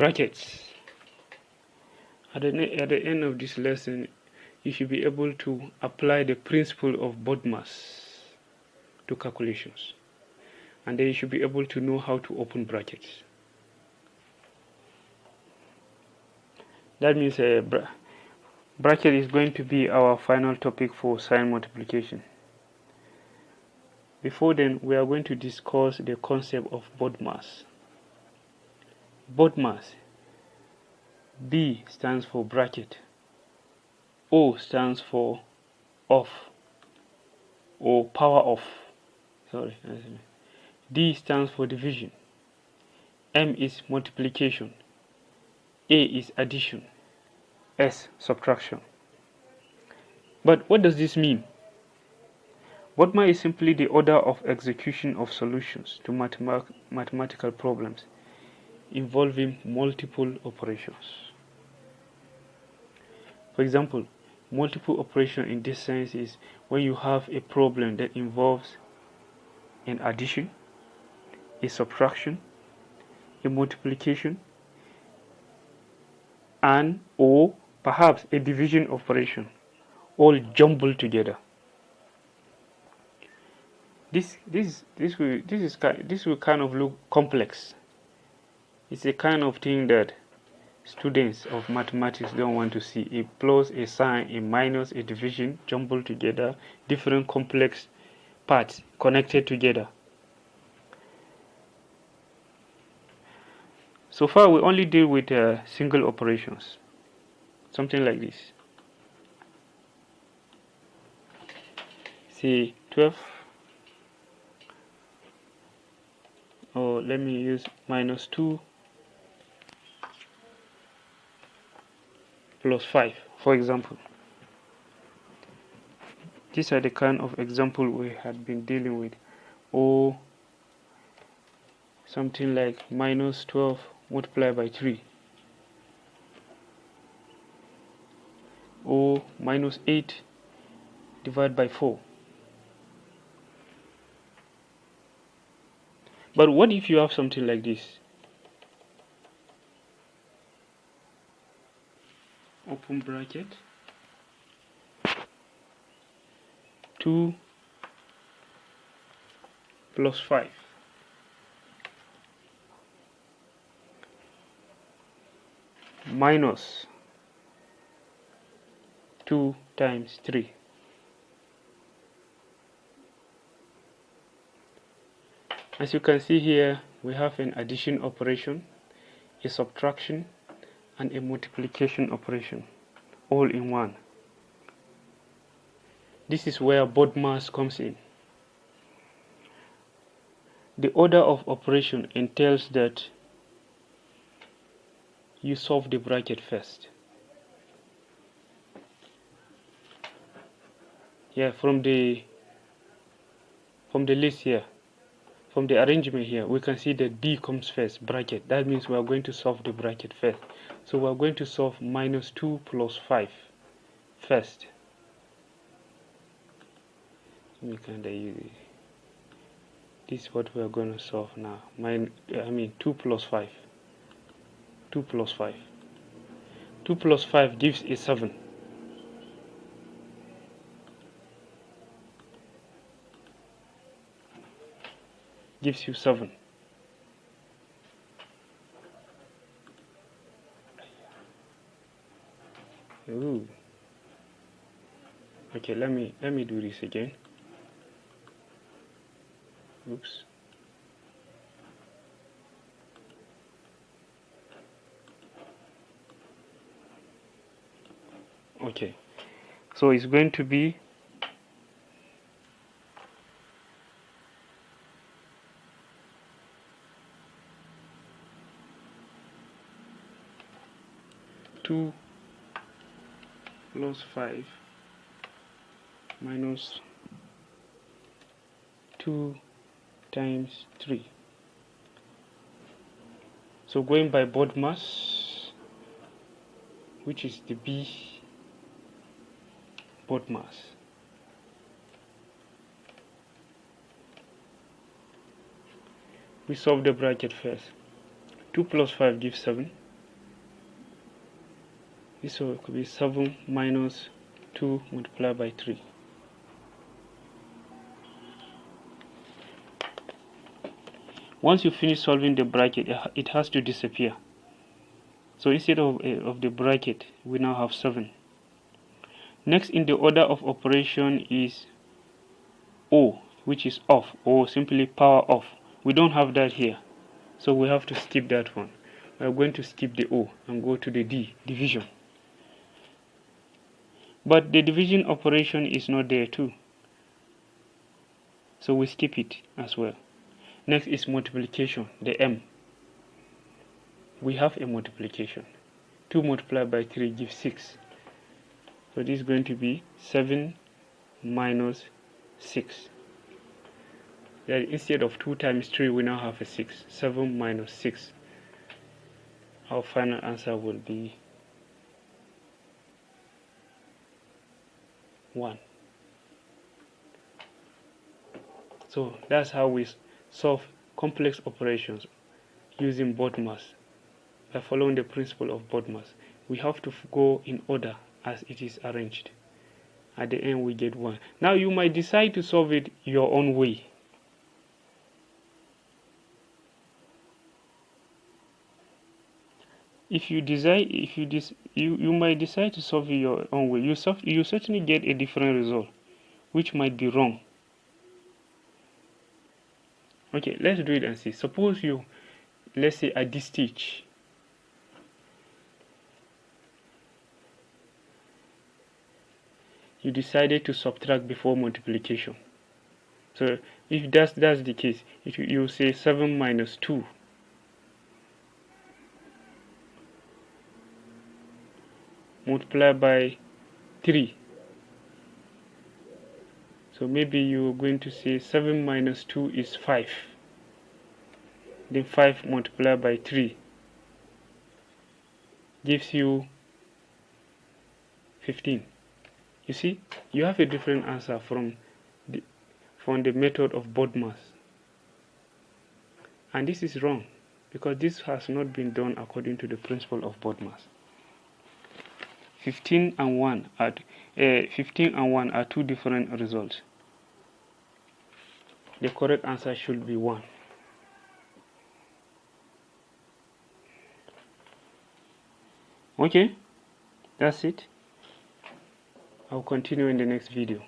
Brackets. At the end of this lesson, you should be able to apply the principle of BODMAS to calculations, and then you should be able to know how to open brackets. That means bracket is going to be our final topic for sign multiplication. Before then, we are going to discuss the concept of BODMAS. BODMAS. B stands for bracket. O stands for off or power off. D stands for division. M is multiplication. A is addition. S subtraction. But what does this mean? BODMAS is simply the order of execution of solutions to mathematical problems involving multiple operations. For example, multiple operation in this sense is when you have a problem that involves an addition, a subtraction, a multiplication, and or perhaps a division operation, all jumbled together. This will kind of look complex. It's a kind of thing that students of mathematics don't want to see. A plus, a sign, a minus, a division jumbled together, different complex parts connected together. So far we only deal with single operations, something like this. Say 12, or let me use minus 2 plus 5, for example. These are the kind of example we had been dealing with. Or something like minus 12 multiplied by 3, or minus 8 divided by 4. But what if you have something like this? Open bracket, 2 plus 5 minus 2 times 3. As you can see here, we have an addition operation, a subtraction, and a multiplication operation, all in one. This is where BODMAS comes in. The order of operation entails that you solve the bracket first. Yeah, from the list here, from the arrangement here, we can see that B comes first, bracket. That means we are going to solve the bracket first. So we are going to solve minus 2 plus 5 first. We can use it. This is what we are going to solve now. 2 plus 5. 2 plus 5. 2 plus 5 gives a 7. Gives you 7. Ooh. Okay, let me do this again. Oops. Okay, so it's going to be 2 plus 5 minus 2 times 3. So going by BODMAS, which is the B BODMAS, we solve the bracket first. 2 plus 5 gives 7. This one could be 7 minus 2 multiplied by 3. Once you finish solving the bracket, it has to disappear. So instead of the bracket, we now have 7. Next in the order of operation is O, which is off, or simply power off. We don't have that here, so we have to skip that one. We are going to skip the O and go to the D, division. But the division operation is not there too, so we skip it as well. Next is multiplication, the M. We have a multiplication. 2 multiplied by 3 gives 6. So this is going to be 7 minus 6. Then instead of 2 times 3, we now have a 6. 7 minus 6. Our final answer will be 1. So that's how we solve complex operations using BODMAS. By following the principle of BODMAS, we have to go in order as it is arranged. At the end we get 1. Now you might decide to solve it your own way. You might decide to solve it your own way. You certainly get a different result, which might be wrong. Okay, let's do it and see. Suppose let's say at this stage, you decided to subtract before multiplication. So if that's the case, you say 7 minus 2 multiplied by 3. So maybe you're going to say 7 minus 2 is 5. Then 5 multiplied by 3 gives you 15. You see, you have a different answer from the method of BODMAS. And this is wrong, because this has not been done according to the principle of BODMAS. 15 and 1 are two different results. The correct answer should be 1. Okay, that's it. I'll continue in the next video.